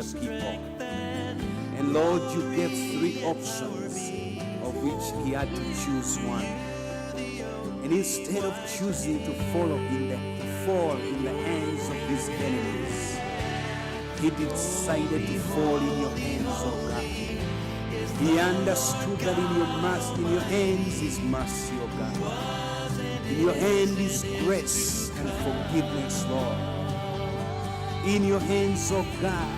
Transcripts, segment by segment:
the people. And Lord, you gave 3 options, of which he had to choose one. And instead of choosing to fall in the hands of his enemies, he decided to fall in your hands, oh God. He understood that in your hands is mercy, oh God. In your hand is grace and forgiveness, Lord. In your hands, oh God,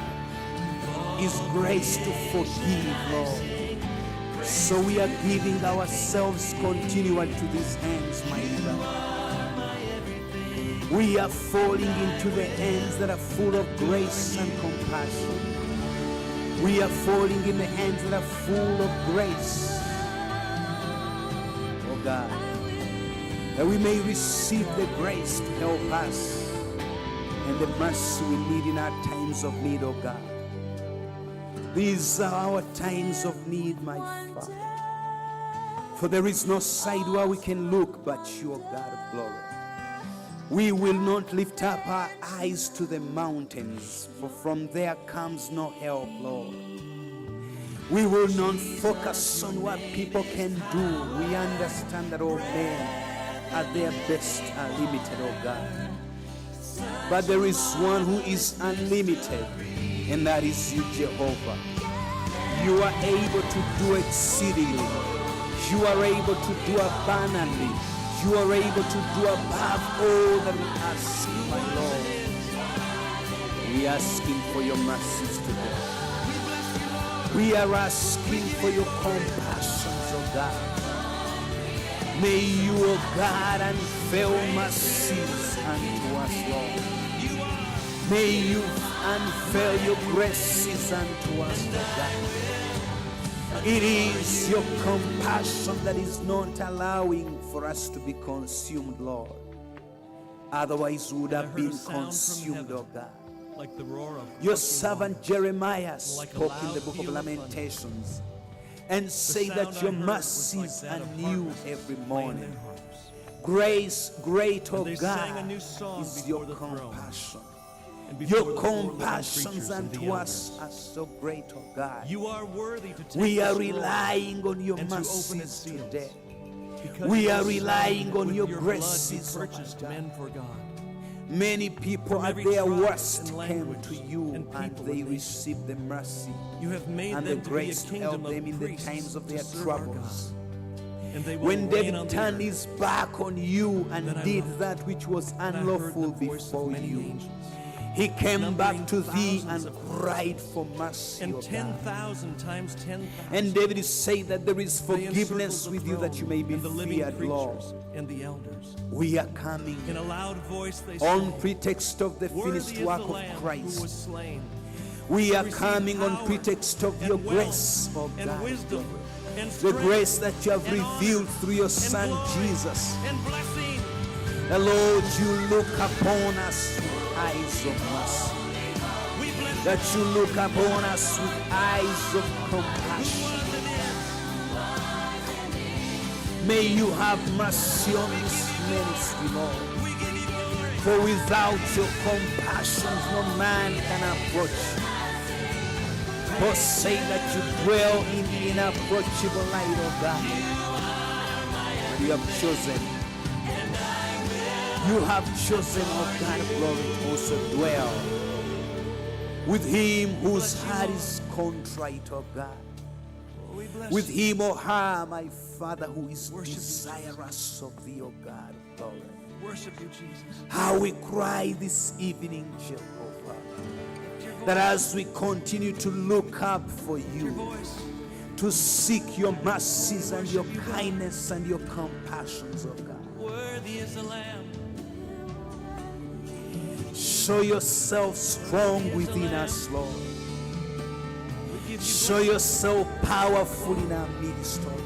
is grace to forgive, Lord. So we are giving ourselves continually to these hands, my God. We are falling into the hands that are full of grace and compassion. We are falling in the hands that are full of grace, oh God, that we may receive the grace to help us and the mercy we need in our times of need, oh God. These are our times of need, my Father. For there is no side where we can look but you, O God of glory. We will not lift up our eyes to the mountains, for from there comes no help, Lord. We will not focus on what people can do. We understand that all men at their best are limited, oh God. But there is one who is unlimited, and that is you, Jehovah. You are able to do exceedingly. You are able to do abundantly. You are able to do above all that we ask, my Lord. We are asking for your mercies today. We are asking for your compassions, oh God. May you, oh God, unveil mercies unto us, Lord. May you unveil your graces unto us, oh God. It is your compassion that is not allowing for us to be consumed, Lord. Otherwise, we would have been consumed, oh God. Like the roar of your servant Jeremiah spoke in the book of Lamentations and say that your mercies are new every morning. Grace, great, oh God, is your compassion. Your compassions unto us are so great, oh God. You are worthy to take we are relying on your mercies today. We are relying on your graces, oh God. Many people at their worst came to you and they received the mercy and the grace to help them in the times of their troubles. When David turned his back on you and did that which was unlawful before you, he came back to thee and cried for mercy, and 10,000 times 10,000. And David said that there is forgiveness with you that you may be feared, Lord. And the elders. We are coming in a loud voice they on pretext of the finished work of Christ. We are coming on pretext of your grace, oh God. Wisdom, the grace that you have revealed through your Son Jesus. And blessing. The Lord, you look upon us with eyes of mercy. That you look upon us with eyes of compassion. May you have mercy on this ministry, Lord. For without your compassion, no man can approach you. For say that you dwell in the inapproachable light of God. You have chosen. You have chosen, oh God of glory, to also dwell with him whose heart is contrite, oh God. With him or her, my Father, who is desirous of thee, oh God of glory. Worship you, Jesus. How we cry this evening, Jehovah, that as we continue to look up for you, to seek your mercies and your kindness and your compassions, oh God. Worthy is the Lamb. Show yourself strong within us, Lord. Show yourself powerful in our midst, oh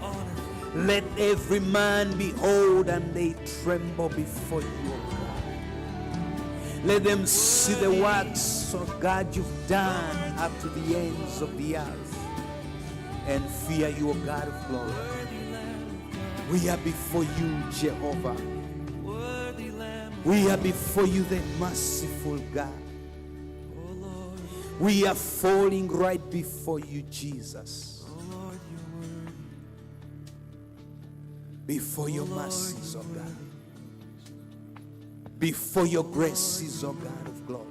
God. Let every man behold and they tremble before you, oh God. Let them see the works, oh God, you've done up to the ends of the earth and fear you, oh God of glory. We are before you, Jehovah. We are before you, the merciful God. We are falling right before you, Jesus. Oh Lord, you're worthy. Before your mercies, oh God. Before your graces, oh God of glory.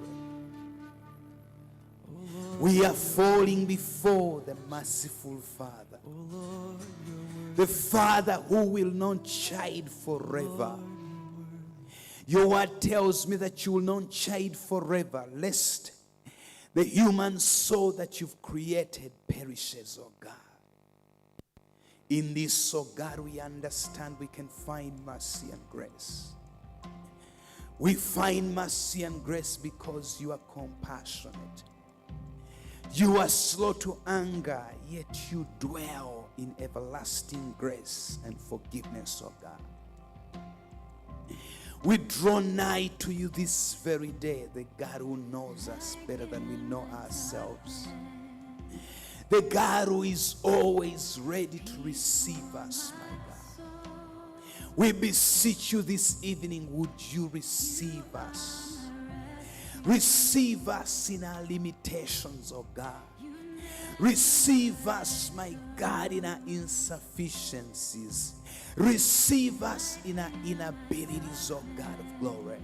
We are falling before the merciful Father. Oh Lord, you're worthy. The Father who will not chide forever. Your word tells me that you will not chide forever, lest the human soul that you've created perishes, oh God. In this, oh God, we understand we can find mercy and grace. We find mercy and grace because you are compassionate. You are slow to anger, yet you dwell in everlasting grace and forgiveness, oh God. We draw nigh to you this very day, the God who knows us better than we know ourselves. The God who is always ready to receive us, my God. We beseech you this evening, would you receive us? Receive us in our limitations, oh God. Receive us, my God, in our insufficiencies. Receive us in our inabilities, oh God of glory.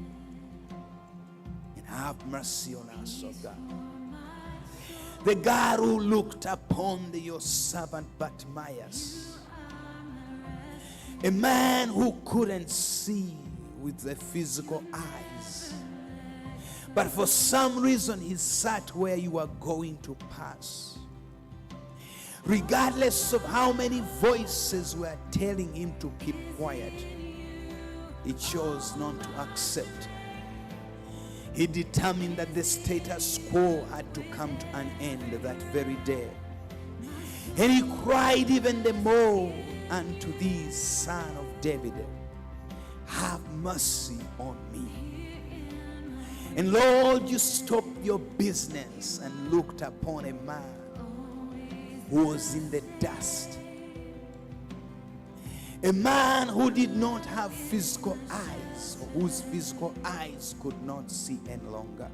And have mercy on us, oh God. The God who looked upon your servant Bartimaeus, a man who couldn't see with the physical eyes, but for some reason he sat where you are going to pass. Regardless of how many voices were telling him to keep quiet, he chose not to accept. He determined that the status quo had to come to an end that very day. And he cried even the more unto thee, Son of David, have mercy on me. And Lord, you stopped your business and looked upon a man who was in the dust. A man who did not have physical eyes, or whose physical eyes could not see any longer.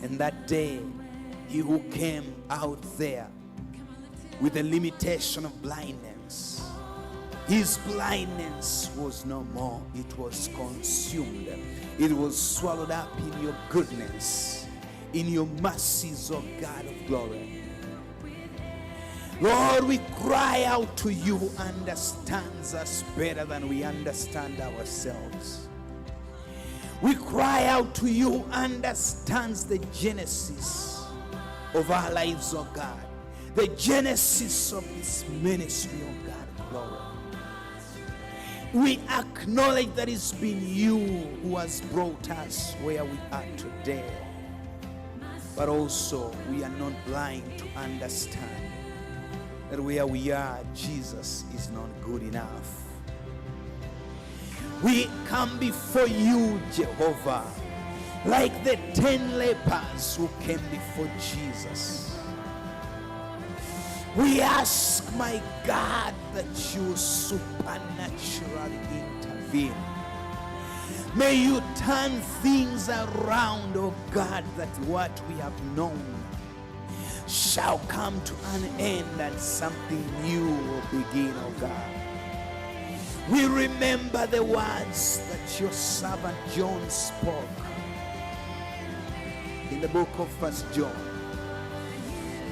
And that day, he who came out there with a limitation of blindness, his blindness was no more. It was consumed. It was swallowed up in your goodness, in your mercies, O God of glory. Lord, we cry out to you who understands us better than we understand ourselves. We cry out to you who understands the genesis of our lives, oh God. The genesis of this ministry, oh God of glory. We acknowledge that it's been you who has brought us where we are today. But also, we are not blind to understand that where we are, Jesus is not good enough. We come before you, Jehovah, like the 10 lepers who came before Jesus. We ask, my God, that you supernaturally intervene. May you turn things around, oh God, that what we have known shall come to an end and something new will begin, oh God. We remember the words that your servant John spoke in the book of 1 John.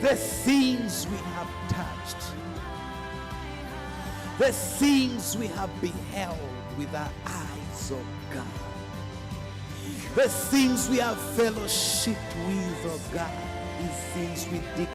The things we have touched, the things we have beheld with our eyes, oh God, the things we have fellowshiped with, oh God, these things we